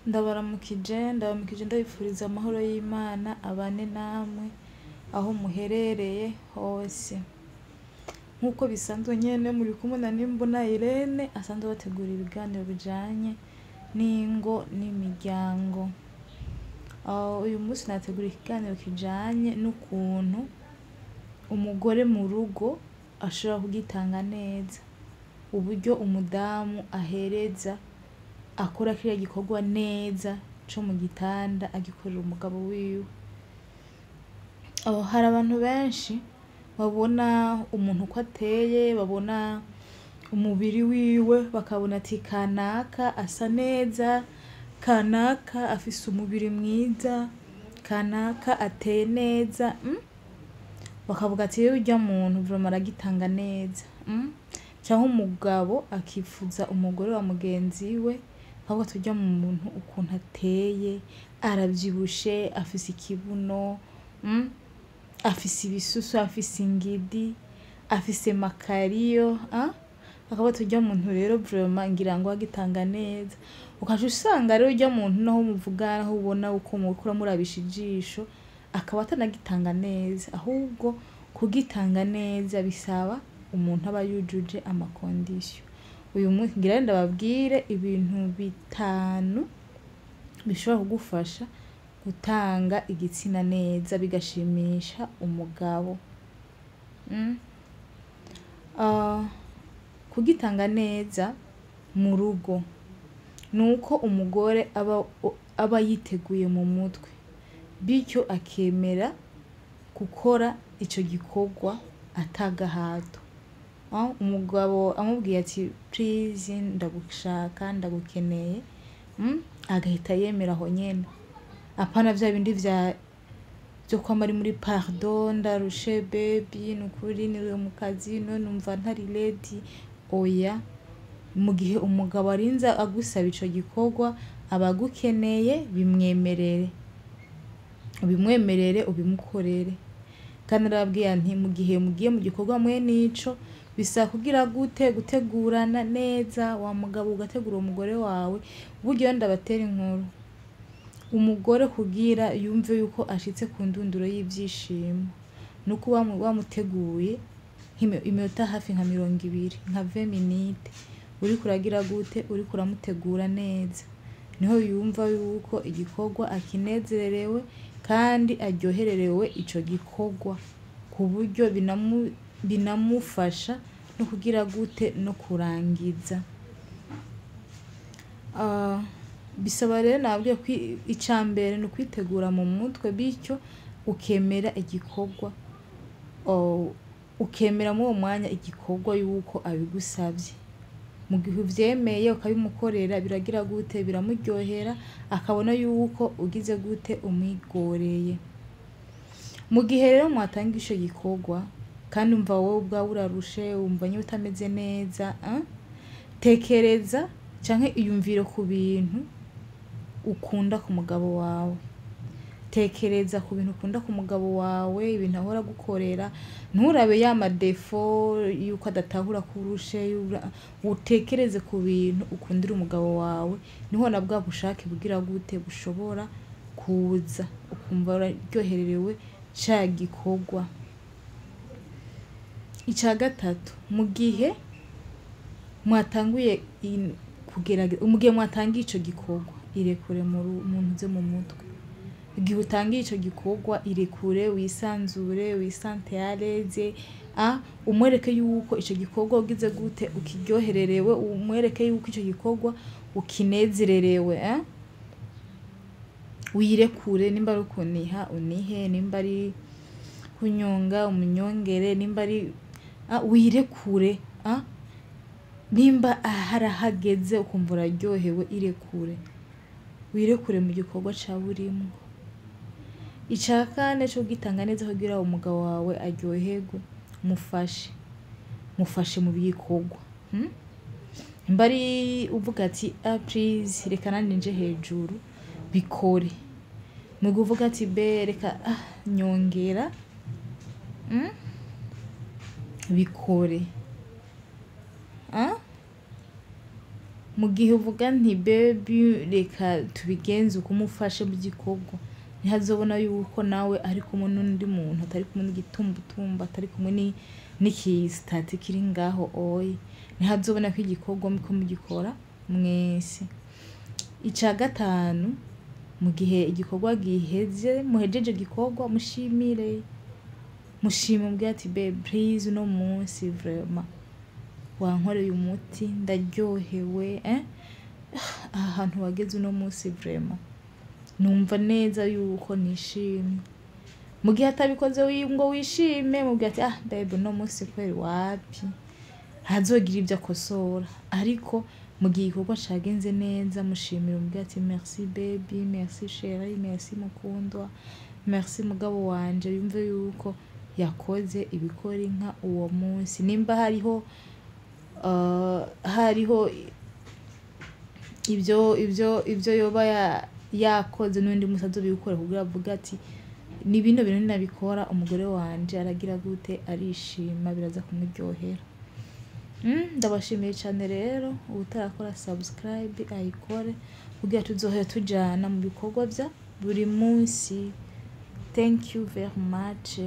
ndabaramukije ndabifuriza amahoro y'Imana abane namwe aho muherereye hose. Nkuko bisanzwe nyene muri kumwe na NIMBONA Irène asanzwe bategura ibiganiro bijanye n'ingo n'imiryango. Uyu munsi nategura ikiganiro kijanye n'ukuntu umugore mu rugo ashobora kugitanga neza, uburyo umudamu ahereza akora kiriya gikorwa neza co mu gitanda agikorera umugabo wiwe. Hari abantu benshi babona umuntu uko ateye, babona umubiri wiwe, bakabona ati kanaka asa neza, kanaka afise umubiri mwiza, kanaka ateye neza, bakavuga ati rero urya muntu vraiment aragitanga neza. Canke umugabo akifuza umugore wa mugenzi we, ahubwo turya mu muntu ukuntu ateye, aravyibushe, afise ikibuno, afise ibisusu, afise ingidi, afise makariyo, akaba turya muntu rero vraiment ngira ngo agitanga neza. Ukaje usanga rero urya muntu naho muvugana, aho ubona uko mukura murabisha ijisho, akaba atanagitanga neza. Ahubwo kugitanga neza bisaba umuntu aba yujuje amakondisyo. Uyu munsi ngira ndababwire ibintu 5 bishobora kugufasha gutanga igitsina neza bigashimisha umugabo. Kugitanga neza mu rugo nuko umugore aba yiteguye mu mutwe, bityo akemera gukora ico gikorwa atagahato. Umugabo amubwiye ati please ndagushaka, ndagukeneye, agahita yemera aho nyene. Apana vya bindi vyo kwama ari muri pardon, ndarushe baby, nukuri niriwe mu kazi none numva ntari ready. Oya, mu gihe umugabo arinza agusaba ico gikorwa abagukeneye, bimwemerere, ubimukorere. Kandi arababwiye nti mu gihe mugiye mu gikorwa mwe nico bisa kugira gute gutegurana neza, wa mugabo ugategura umugore wawe. Buryo ndabatera inkuru, umugore kugira yumve yuko ashitse ku ndunduro y'ivyishimo nuko wamuteguye iminota hafi nka 20 nka 20 minutes, uri kuragira gute, uri kuramutegura neza, niho yumva yuko igikorwa akinezererewe kandi aryohererewe ico gikorwa, ku buryo binamufasha no kugira gute no kurangiza. Bisaba rero nabwiye icambere no kwitegura mu mutwe, bityo ukemera igikorwa, ukemera mu mwanya igikorwa yuko abigusavye. Mu gihe uvyemeye ukabimukorera biragira gute, biramuryohera, akabona yuko ugize gute umwigoreye. Mu gihe rero mwatanga ico gikorwa kandi umva wowe ubwawe urarushe, umva nyine utameze neza, tekereza canke iyumvire ku bintu ukunda ku mugabo wawe. Tekereza ku bintu ukunda ku mugabo wawe, ibintu ahora gukorera. Nturabe ya madefo yuko adatahura kurushe, utekereze ku bintu ukundira umugabo wawe, niho na bwa bushake bugira gute bushobora kuza, ukumva uraryohererewe ca gikorwa. Ica gatatu, mu gihe mwatanguye mugihe mwatangiye ico gikorwa, irekure muntu ze mu mutwe. Igihe utangiye ico gikorwa irekure, wisanzure, wisante à l'aise, umwereke yuko ico gikorwa ugize gute ukiryohererewe, umwereke yuko ico gikorwa ukinezererewe. Wirekure, nimba ari ukuniha unihe, nimba ari kunyonga umunyongere, nimba ari wirekure. Nimba harahageze ukumva uraryohewe, irekure, wirekure mu gikorwa ca burimo. Ica 4 cyo gitanga neza kugira umugabo wawe aryoherwe, mufashe mu bikorwa. Nimba ari uvuga ati please reka nanje nje hejuru, bikore. Mu kuvuga ati reka nyongera, bikore. mu gihe uvuga nti baby reka tubigenze uko umufashe mu gikorwa ntihazobona yuko nawe ari kumwe n'undi muntu atari kumwe n'igitumbutumba atari kumwe n'ikisitati kiri ngaho oyi ntihazobona ko igikorwa muko mugikora mwese. Ica gatanu mu gihe igikorwa giheze muhejeje igikorwa mushimire mubwire ati babe please uno munsi vraiment wankoreye umuti ndaryohewe aha hantu wageze uno munsi vraiment numva neza yuko nishimye. Mu gihe atabikoze ngo wishime mubwire ati babe uno munsi kweri wapi hazogira ibyo akosora, ariko mu gihe igikorwa cagenze neza mushimire mubwire ati merci baby, merci chérie, merci mukundwa, merci mugabo wanje, yumve yuko yakoze ibikora inka uwo munsi. Nimba hariho ibyo yoba yakoze n'undi munsi azobikora kugira avuga ati ni bino bintu nabikora umugore wanje aragira gute arishima biraza kumuryohera. Ndabashimiye cyane rero utarakora subscribe ayikore kugira tuzohe tujana mu bikorwa bya buri munsi. Thank you very much.